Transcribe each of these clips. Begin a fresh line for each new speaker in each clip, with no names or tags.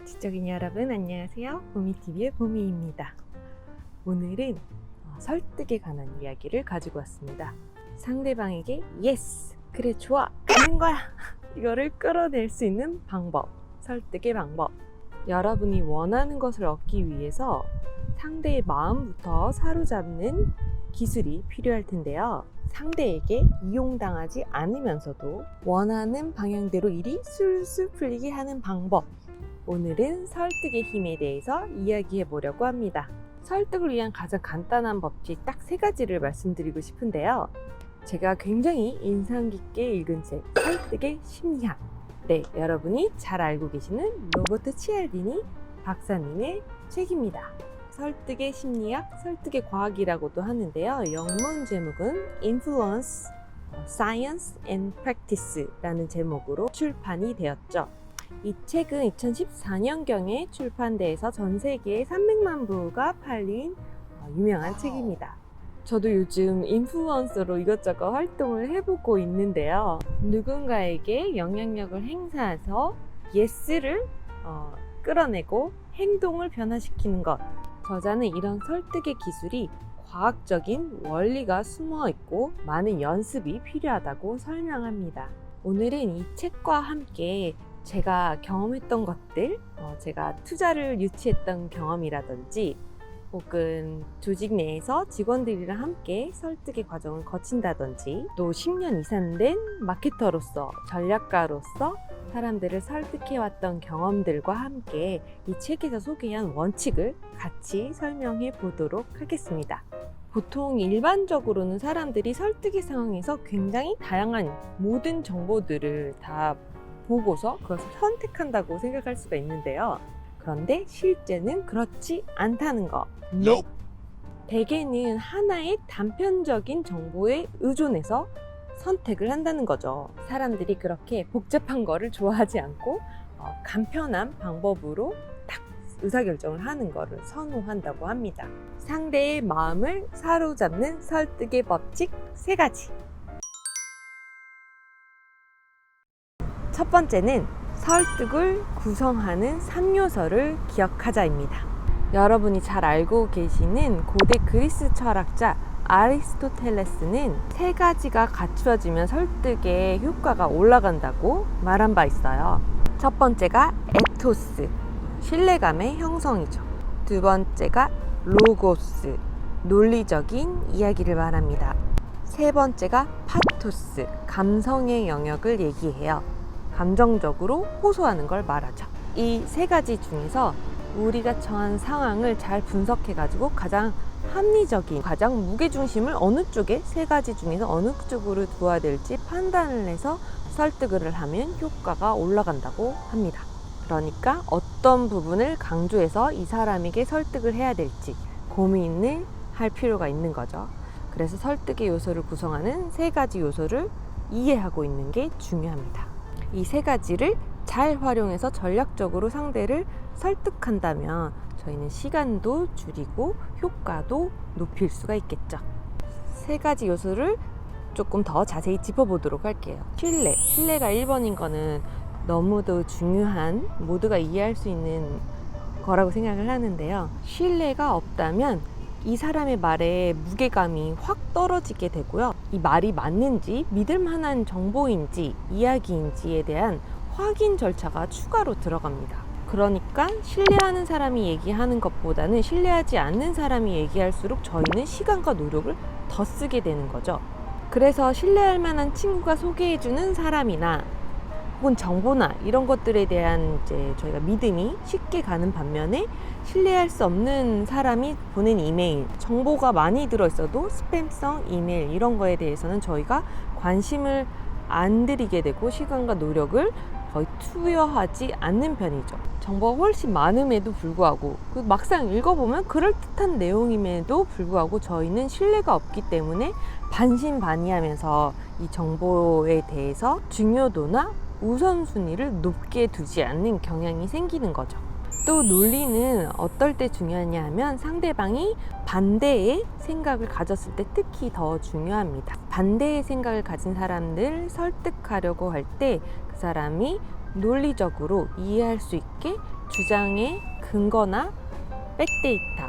지적인 여러분 안녕하세요. 보미TV의 보미입니다. 오늘은 설득에 관한 이야기를 가지고 왔습니다. 상대방에게 예스! 그래 좋아! 가는 거야! 이거를 끌어낼 수 있는 방법, 설득의 방법. 여러분이 원하는 것을 얻기 위해서 상대의 마음부터 사로잡는 기술이 필요할 텐데요. 상대에게 이용당하지 않으면서도 원하는 방향대로 일이 술술 풀리게 하는 방법. 오늘은 설득의 힘에 대해서 이야기해 보려고 합니다. 설득을 위한 가장 간단한 법칙 딱 3가지를 말씀드리고 싶은데요. 제가 굉장히 인상 깊게 읽은 책, 설득의 심리학. 네, 여러분이 잘 알고 계시는 로버트 치알디니 박사님의 책입니다. 설득의 심리학, 설득의 과학이라고도 하는데요. 영문 제목은 Influence, Science and Practice라는 제목으로 출판이 되었죠. 이 책은 2014년경에 출판돼서 전 세계에 300만 부가 팔린 유명한 책입니다. 저도 요즘 인플루언서로 이것저것 활동을 해보고 있는데요. 누군가에게 영향력을 행사해서 예스를 끌어내고 행동을 변화시키는 것. 저자는 이런 설득의 기술이 과학적인 원리가 숨어 있고 많은 연습이 필요하다고 설명합니다. 오늘은 이 책과 함께 제가 경험했던 것들, 제가 투자를 유치했던 경험이라든지 혹은 조직 내에서 직원들이랑 함께 설득의 과정을 거친다든지 또 10년 이상 된 마케터로서, 전략가로서 사람들을 설득해왔던 경험들과 함께 이 책에서 소개한 원칙을 같이 설명해 보도록 하겠습니다. 보통 일반적으로는 사람들이 설득의 상황에서 굉장히 다양한 모든 정보들을 다 보고서 그것을 선택한다고 생각할 수가 있는데요. 그런데 실제는 그렇지 않다는 거.
Nope.
대개는 하나의 단편적인 정보에 의존해서 선택을 한다는 거죠. 사람들이 그렇게 복잡한 거를 좋아하지 않고 간편한 방법으로 딱 의사결정을 하는 거를 선호한다고 합니다. 상대의 마음을 사로잡는 설득의 법칙 3가지. 첫 번째는 설득을 구성하는 3요소를 기억하자입니다. 여러분이 잘 알고 계시는 고대 그리스 철학자 아리스토텔레스는 3가지가 갖추어지면 설득의 효과가 올라간다고 말한 바 있어요. 첫 번째가 에토스, 신뢰감의 형성이죠. 두 번째가 로고스, 논리적인 이야기를 말합니다. 세 번째가 파토스, 감성의 영역을 얘기해요. 감정적으로 호소하는 걸 말하죠. 이 3가지 중에서 우리가 처한 상황을 잘 분석해가지고 가장 합리적인, 가장 무게중심을 어느 쪽에 3가지 중에서 어느 쪽으로 두어야 될지 판단을 해서 설득을 하면 효과가 올라간다고 합니다. 그러니까 어떤 부분을 강조해서 이 사람에게 설득을 해야 될지 고민을 할 필요가 있는 거죠. 그래서 설득의 요소를 구성하는 3가지 요소를 이해하고 있는 게 중요합니다. 이 3가지를 잘 활용해서 전략적으로 상대를 설득한다면 저희는 시간도 줄이고 효과도 높일 수가 있겠죠. 3가지 요소를 조금 더 자세히 짚어보도록 할게요. 신뢰가 1번인 거는 너무도 중요한, 모두가 이해할 수 있는 거라고 생각을 하는데요. 신뢰가 없다면 이 사람의 말에 무게감이 확 떨어지게 되고요. 이 말이 맞는지, 믿을 만한 정보인지, 이야기인지에 대한 확인 절차가 추가로 들어갑니다. 그러니까 신뢰하는 사람이 얘기하는 것보다는 신뢰하지 않는 사람이 얘기할수록 저희는 시간과 노력을 더 쓰게 되는 거죠. 그래서 신뢰할 만한 친구가 소개해주는 사람이나 혹은 정보나 이런 것들에 대한 이제 저희가 믿음이 쉽게 가는 반면에 신뢰할 수 없는 사람이 보낸 이메일, 정보가 많이 들어있어도 스팸성 이메일 이런 거에 대해서는 저희가 관심을 안 들이게 되고 시간과 노력을 거의 투여하지 않는 편이죠. 정보가 훨씬 많음에도 불구하고 막상 읽어보면 그럴듯한 내용임에도 불구하고 저희는 신뢰가 없기 때문에 반신반의하면서 이 정보에 대해서 중요도나 우선순위를 높게 두지 않는 경향이 생기는 거죠. 또 논리는 어떨 때 중요하냐 하면 상대방이 반대의 생각을 가졌을 때 특히 더 중요합니다. 반대의 생각을 가진 사람들 설득하려고 할 때 그 사람이 논리적으로 이해할 수 있게 주장의 근거나 백데이터,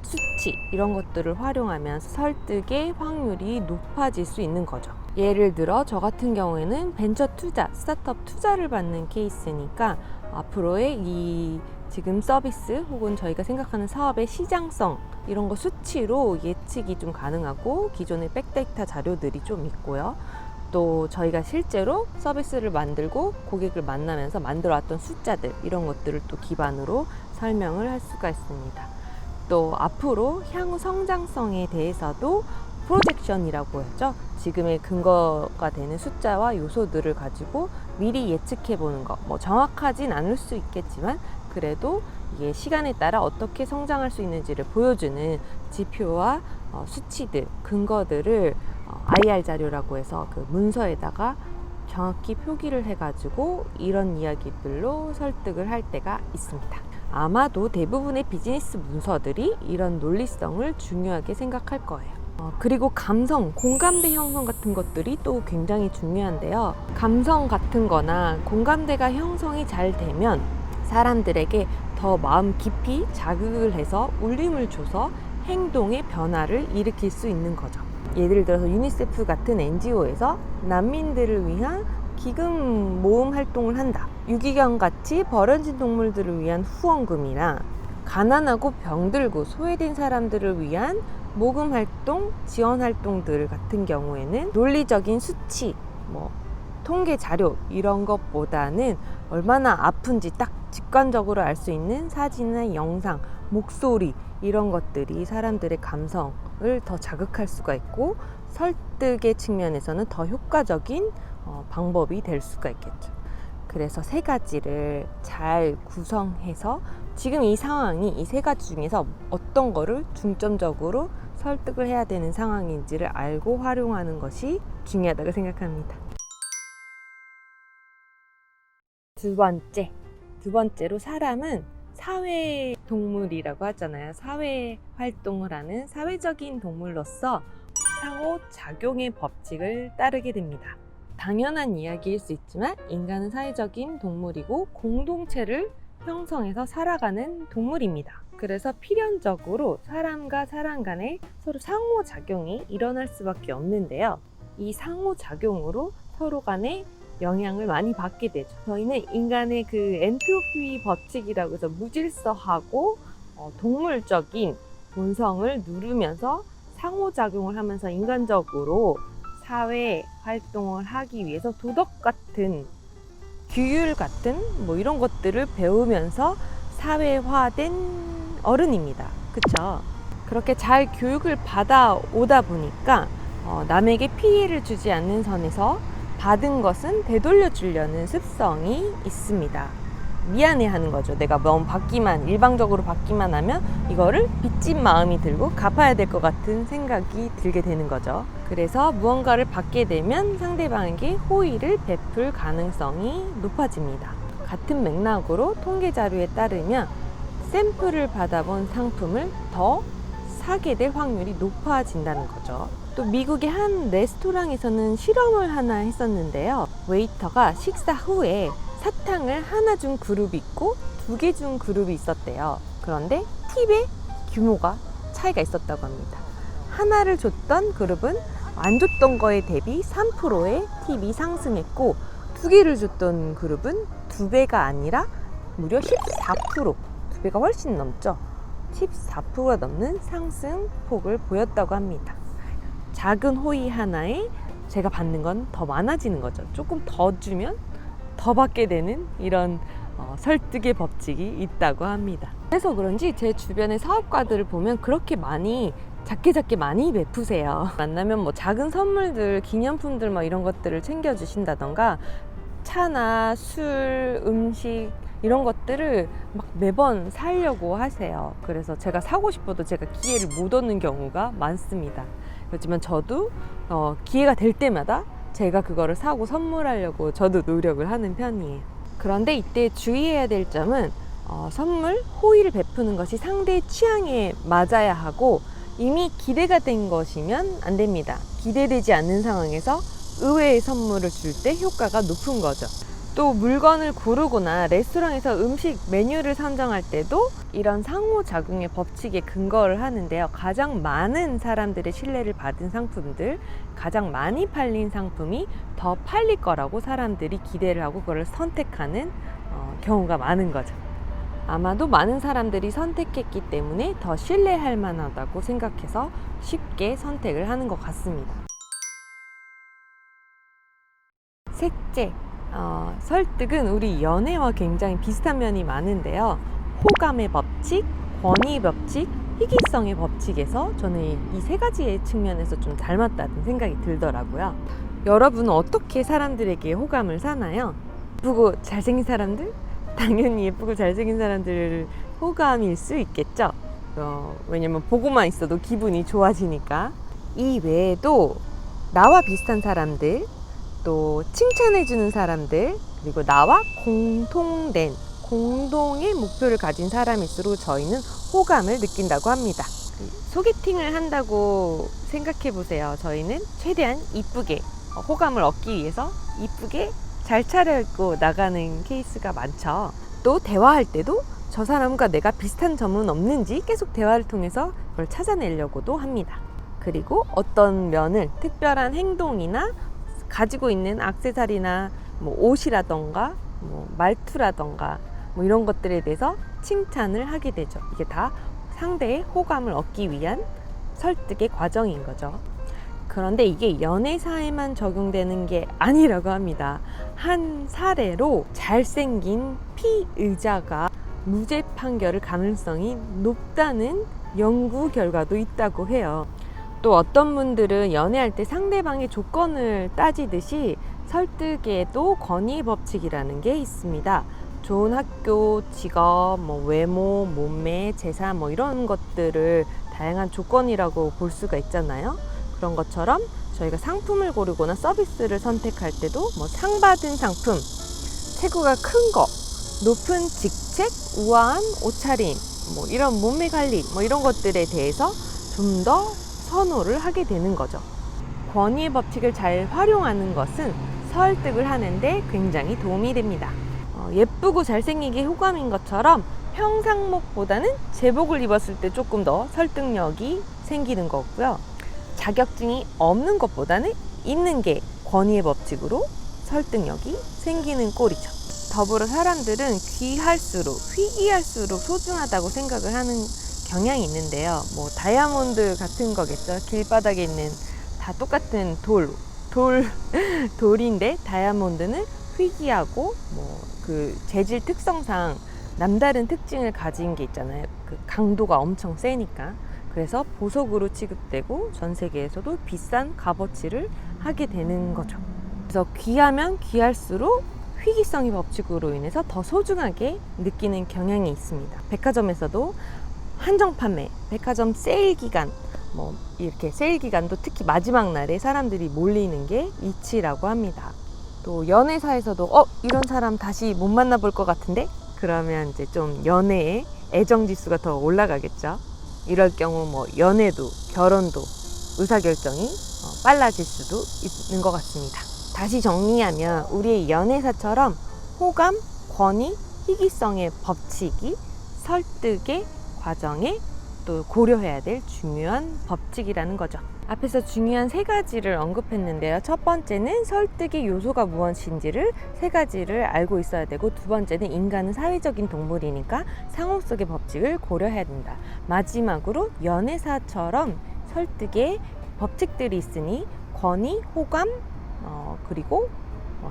수치 이런 것들을 활용하면 설득의 확률이 높아질 수 있는 거죠. 예를 들어 저 같은 경우에는 벤처 투자, 스타트업 투자를 받는 케이스니까 앞으로의 이 지금 서비스 혹은 저희가 생각하는 사업의 시장성 이런 거 수치로 예측이 좀 가능하고 기존의 백데이터 자료들이 좀 있고요. 또 저희가 실제로 서비스를 만들고 고객을 만나면서 만들어왔던 숫자들 이런 것들을 또 기반으로 설명을 할 수가 있습니다. 또 앞으로 향후 성장성에 대해서도 프로젝션이라고 했죠. 지금의 근거가 되는 숫자와 요소들을 가지고 미리 예측해 보는 거. 뭐 정확하진 않을 수 있겠지만 그래도 이게 시간에 따라 어떻게 성장할 수 있는지를 보여주는 지표와 수치들, 근거들을 IR 자료라고 해서 그 문서에다가 정확히 표기를 해가지고 이런 이야기들로 설득을 할 때가 있습니다. 아마도 대부분의 비즈니스 문서들이 이런 논리성을 중요하게 생각할 거예요. 그리고 감성, 공감대 형성 같은 것들이 또 굉장히 중요한데요. 감성 같은 거나 공감대가 형성이 잘 되면 사람들에게 더 마음 깊이 자극을 해서 울림을 줘서 행동의 변화를 일으킬 수 있는 거죠. 예를 들어서 유니세프 같은 NGO에서 난민들을 위한 기금 모금 활동을 한다. 유기견 같이 버려진 동물들을 위한 후원금이나 가난하고 병들고 소외된 사람들을 위한 모금 활동, 지원 활동들 같은 경우에는 논리적인 수치, 통계 자료 이런 것보다는 얼마나 아픈지 딱 직관적으로 알 수 있는 사진이나 영상, 목소리 이런 것들이 사람들의 감성을 더 자극할 수가 있고 설득의 측면에서는 더 효과적인 방법이 될 수가 있겠죠. 그래서 세 가지를 잘 구성해서 지금 이 상황이 이 세 가지 중에서 어떤 거를 중점적으로 설득을 해야 되는 상황인지를 알고 활용하는 것이 중요하다고 생각합니다. 두 번째로 사람은 사회 동물이라고 하잖아요. 사회 활동을 하는 사회적인 동물로서 상호작용의 법칙을 따르게 됩니다. 당연한 이야기일 수 있지만 인간은 사회적인 동물이고 공동체를 형성해서 살아가는 동물입니다. 그래서 필연적으로 사람과 사람 간에 서로 상호작용이 일어날 수밖에 없는데요. 이 상호작용으로 서로 간에 영향을 많이 받게 되죠. 저희는 인간의 그 엔트로피 법칙이라고 해서 무질서하고 동물적인 본성을 누르면서 상호작용을 하면서 인간적으로 사회 활동을 하기 위해서 도덕 같은 규율 같은 이런 것들을 배우면서 사회화된 어른입니다. 그쵸? 그렇게 잘 교육을 받아오다 보니까 남에게 피해를 주지 않는 선에서 받은 것은 되돌려 주려는 습성이 있습니다. 미안해하는 거죠. 내가 너무 일방적으로 받기만 하면 이거를 빚진 마음이 들고 갚아야 될 것 같은 생각이 들게 되는 거죠. 그래서 무언가를 받게 되면 상대방에게 호의를 베풀 가능성이 높아집니다. 같은 맥락으로 통계 자료에 따르면 샘플을 받아본 상품을 더 사게 될 확률이 높아진다는 거죠. 또 미국의 한 레스토랑에서는 실험을 하나 했었는데요. 웨이터가 식사 후에 사탕을 하나 준 그룹이 있고 2개 준 그룹이 있었대요. 그런데 팁의 규모가 차이가 있었다고 합니다. 하나를 줬던 그룹은 안 줬던 거에 대비 3%의 팁이 상승했고 2개를 줬던 그룹은 2배가 아니라 무려 14%, 2배가 훨씬 넘죠. 14%가 넘는 상승폭을 보였다고 합니다. 작은 호의 하나에 제가 받는 건 더 많아지는 거죠. 조금 더 주면 더 받게 되는 이런 설득의 법칙이 있다고 합니다. 그래서 그런지 제 주변의 사업가들을 보면 그렇게 작게 많이 베푸세요. 만나면 작은 선물들, 기념품들 이런 것들을 챙겨주신다던가 차나 술, 음식 이런 것들을 매번 사려고 하세요. 그래서 제가 사고 싶어도 제가 기회를 못 얻는 경우가 많습니다. 그렇지만 저도 기회가 될 때마다 제가 그거를 사고 선물하려고 저도 노력을 하는 편이에요. 그런데 이때 주의해야 될 점은 선물, 호의를 베푸는 것이 상대의 취향에 맞아야 하고 이미 기대가 된 것이면 안 됩니다. 기대되지 않는 상황에서 의외의 선물을 줄 때 효과가 높은 거죠. 또 물건을 고르거나 레스토랑에서 음식 메뉴를 선정할 때도 이런 상호작용의 법칙에 근거를 하는데요. 가장 많은 사람들의 신뢰를 받은 상품들, 가장 많이 팔린 상품이 더 팔릴 거라고 사람들이 기대를 하고 그걸 선택하는 경우가 많은 거죠. 아마도 많은 사람들이 선택했기 때문에 더 신뢰할 만하다고 생각해서 쉽게 선택을 하는 것 같습니다. 셋째, 설득은 우리 연애와 굉장히 비슷한 면이 많은데요. 호감의 법칙, 권위 법칙, 희귀성의 법칙에서 저는 이 세 가지의 측면에서 좀 닮았다는 생각이 들더라고요. 여러분은 어떻게 사람들에게 호감을 사나요? 예쁘고 잘생긴 사람들? 당연히 예쁘고 잘생긴 사람들 호감일 수 있겠죠. 왜냐면 보고만 있어도 기분이 좋아지니까. 이 외에도 나와 비슷한 사람들, 또 칭찬해주는 사람들, 그리고 나와 공동의 목표를 가진 사람일수록 저희는 호감을 느낀다고 합니다. 소개팅을 한다고 생각해 보세요. 저희는 최대한 이쁘게, 호감을 얻기 위해서 이쁘게 잘 차려입고 나가는 케이스가 많죠. 또 대화할 때도 저 사람과 내가 비슷한 점은 없는지 계속 대화를 통해서 그걸 찾아내려고도 합니다. 그리고 어떤 면을, 특별한 행동이나 가지고 있는 액세서리나 옷이라던가 말투라던가 이런 것들에 대해서 칭찬을 하게 되죠. 이게 다 상대의 호감을 얻기 위한 설득의 과정인 거죠. 그런데 이게 연애사에만 적용되는 게 아니라고 합니다. 한 사례로 잘생긴 피의자가 무죄 판결을 가능성이 높다는 연구 결과도 있다고 해요. 또 어떤 분들은 연애할 때 상대방의 조건을 따지듯이 설득에도 권위 법칙이라는 게 있습니다. 좋은 학교, 직업, 외모, 몸매, 재산 이런 것들을 다양한 조건이라고 볼 수가 있잖아요. 그런 것처럼 저희가 상품을 고르거나 서비스를 선택할 때도 상 받은 상품, 체구가 큰 거, 높은 직책, 우아한 옷차림, 이런 몸매 관리, 이런 것들에 대해서 좀 더 선호를 하게 되는 거죠. 권위의 법칙을 잘 활용하는 것은 설득을 하는데 굉장히 도움이 됩니다. 예쁘고 잘생기게 호감인 것처럼 평상복보다는 제복을 입었을 때 조금 더 설득력이 생기는 거고요. 자격증이 없는 것보다는 있는 게 권위의 법칙으로 설득력이 생기는 꼴이죠. 더불어 사람들은 귀할수록, 희귀할수록 소중하다고 생각을 하는 경향이 있는데요. 다이아몬드 같은 거겠죠. 길바닥에 있는 다 똑같은 돌인데 다이아몬드는 희귀하고 그 재질 특성상 남다른 특징을 가진 게 있잖아요. 그 강도가 엄청 세니까. 그래서 보석으로 취급되고 전 세계에서도 비싼 값어치를 하게 되는 거죠. 그래서 귀하면 귀할수록 희귀성의 법칙으로 인해서 더 소중하게 느끼는 경향이 있습니다. 백화점에서도 한정 판매, 백화점 세일 기간, 이렇게 세일 기간도 특히 마지막 날에 사람들이 몰리는 게 이치라고 합니다. 또 연애사에서도 이런 사람 다시 못 만나볼 것 같은데? 그러면 이제 좀 연애의 애정 지수가 더 올라가겠죠. 이럴 경우 연애도 결혼도 의사결정이 빨라질 수도 있는 것 같습니다. 다시 정리하면 우리의 연애사처럼 호감, 권위, 희귀성의 법칙이 설득의 과정에 또 고려해야 될 중요한 법칙이라는 거죠. 앞에서 중요한 세 가지를 언급했는데요. 첫 번째는 설득의 요소가 무엇인지를 세 가지를 알고 있어야 되고, 두 번째는 인간은 사회적인 동물이니까 상호 속의 법칙을 고려해야 된다. 마지막으로 연애사처럼 설득의 법칙들이 있으니 권위, 호감, 그리고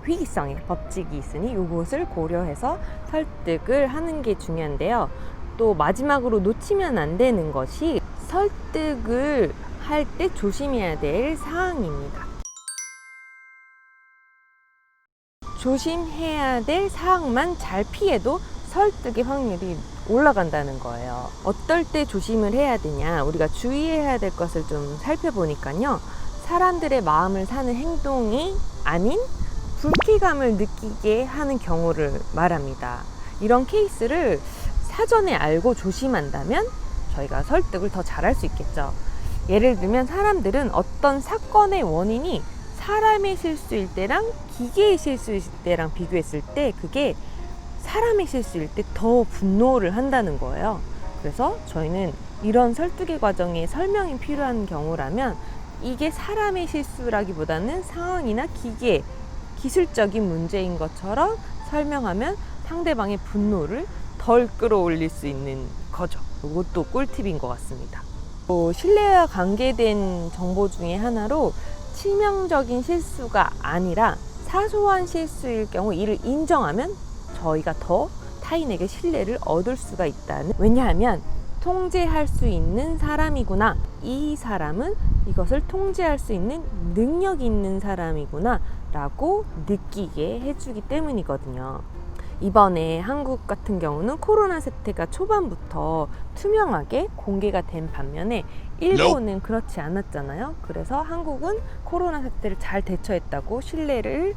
희귀성의 법칙이 있으니 이것을 고려해서 설득을 하는 게 중요한데요. 또 마지막으로 놓치면 안 되는 것이 설득을 할 때 조심해야 될 사항입니다. 조심해야 될 사항만 잘 피해도 설득의 확률이 올라간다는 거예요. 어떨 때 조심을 해야 되냐, 우리가 주의해야 될 것을 좀 살펴보니까요. 사람들의 마음을 사는 행동이 아닌 불쾌감을 느끼게 하는 경우를 말합니다. 이런 케이스를 사전에 알고 조심한다면 저희가 설득을 더 잘할 수 있겠죠. 예를 들면 사람들은 어떤 사건의 원인이 사람의 실수일 때랑 기계의 실수일 때랑 비교했을 때 그게 사람의 실수일 때 더 분노를 한다는 거예요. 그래서 저희는 이런 설득의 과정에 설명이 필요한 경우라면 이게 사람의 실수라기보다는 상황이나 기계, 기술적인 문제인 것처럼 설명하면 상대방의 분노를 덜 끌어올릴 수 있는 거죠. 이것도 꿀팁인 것 같습니다. 또 신뢰와 관계된 정보 중에 하나로 치명적인 실수가 아니라 사소한 실수일 경우 이를 인정하면 저희가 더 타인에게 신뢰를 얻을 수가 있다는, 왜냐하면 통제할 수 있는 사람이구나, 이 사람은 이것을 통제할 수 있는 능력이 있는 사람이구나 라고 느끼게 해주기 때문이거든요. 이번에 한국 같은 경우는 코로나 사태가 초반부터 투명하게 공개가 된 반면에 일본은 그렇지 않았잖아요. 그래서 한국은 코로나 사태를 잘 대처했다고 신뢰를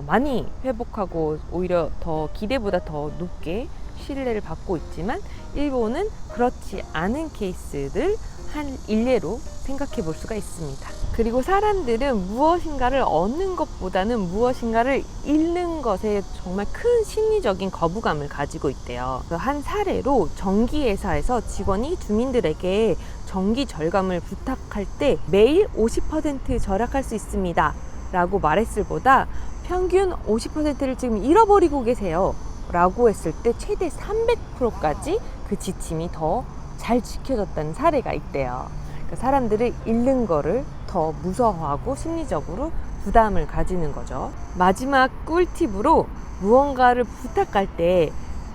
많이 회복하고 오히려 더 기대보다 더 높게 신뢰를 받고 있지만, 일본은 그렇지 않은 케이스들 한 일례로 생각해 볼 수가 있습니다. 그리고 사람들은 무엇인가를 얻는 것보다는 무엇인가를 잃는 것에 정말 큰 심리적인 거부감을 가지고 있대요. 한 사례로 전기회사에서 직원이 주민들에게 전기 절감을 부탁할 때 매일 50% 절약할 수 있습니다 라고 말했을 보다 평균 50%를 지금 잃어버리고 계세요 라고 했을 때 최대 300%까지 그 지침이 더 잘 지켜졌다는 사례가 있대요. 그러니까 사람들을 잃는 거를 더 무서워하고 심리적으로 부담을 가지는 거죠. 마지막 꿀팁으로 무언가를 부탁할 때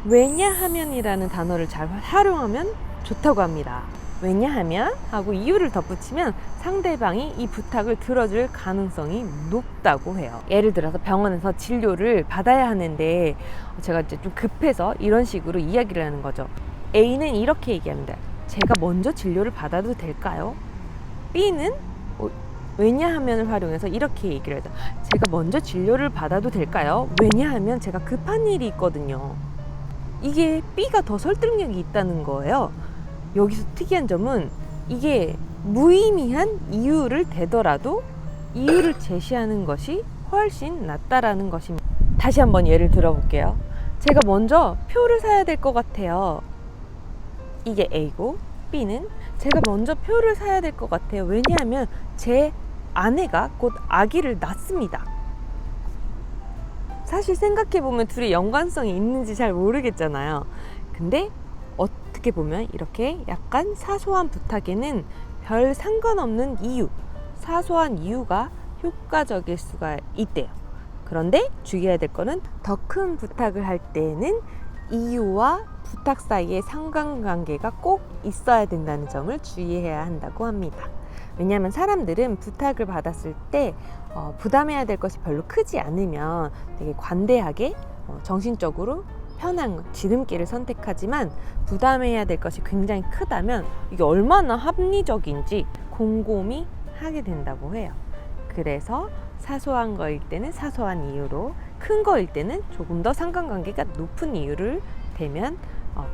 왜냐하면이라는 단어를 잘 활용하면 좋다고 합니다. 왜냐하면 하고 이유를 덧붙이면 상대방이 이 부탁을 들어줄 가능성이 높다고 해요. 예를 들어서 병원에서 진료를 받아야 하는데 제가 이제 좀 급해서 이런 식으로 이야기를 하는 거죠. A는 이렇게 얘기합니다. 제가 먼저 진료를 받아도 될까요? B는 왜냐하면을 활용해서 이렇게 얘기를 해요. 제가 먼저 진료를 받아도 될까요? 왜냐하면 제가 급한 일이 있거든요. 이게 B가 더 설득력이 있다는 거예요. 여기서 특이한 점은 이게 무의미한 이유를 대더라도 이유를 제시하는 것이 훨씬 낫다라는 것입니다. 다시 한번 예를 들어볼게요. 제가 먼저 표를 사야 될 것 같아요. 이게 A고, B는 제가 먼저 표를 사야 될 것 같아요. 왜냐하면 제 아내가 곧 아기를 낳습니다. 사실 생각해보면 둘이 연관성이 있는지 잘 모르겠잖아요. 근데 어떻게 보면 이렇게 약간 사소한 부탁에는 별 상관없는 이유, 사소한 이유가 효과적일 수가 있대요. 그런데 주의해야 될 거는 더 큰 부탁을 할 때는 이유와 부탁 사이에 상관관계가 꼭 있어야 된다는 점을 주의해야 한다고 합니다. 왜냐하면 사람들은 부탁을 받았을 때 부담해야 될 것이 별로 크지 않으면 되게 관대하게 정신적으로 편한 지름길을 선택하지만, 부담해야 될 것이 굉장히 크다면 이게 얼마나 합리적인지 곰곰이 하게 된다고 해요. 그래서 사소한 거일 때는 사소한 이유로, 큰 거일 때는 조금 더 상관관계가 높은 이유를 대면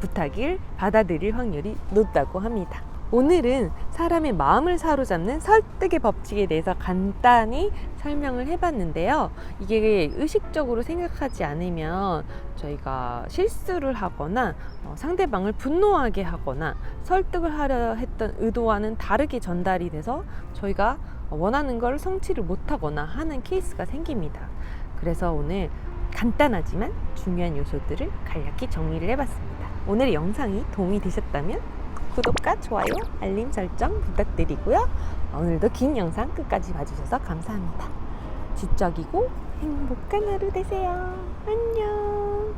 부탁을 받아들일 확률이 높다고 합니다. 오늘은 사람의 마음을 사로잡는 설득의 법칙에 대해서 간단히 설명을 해봤는데요. 이게 의식적으로 생각하지 않으면 저희가 실수를 하거나 상대방을 분노하게 하거나 설득을 하려 했던 의도와는 다르게 전달이 돼서 저희가 원하는 걸 성취를 못하거나 하는 케이스가 생깁니다. 그래서 오늘 간단하지만 중요한 요소들을 간략히 정리를 해봤습니다. 오늘의 영상이 도움이 되셨다면 구독과 좋아요, 알림 설정 부탁드리고요. 오늘도 긴 영상 끝까지 봐주셔서 감사합니다. 지적이고 행복한 하루 되세요. 안녕.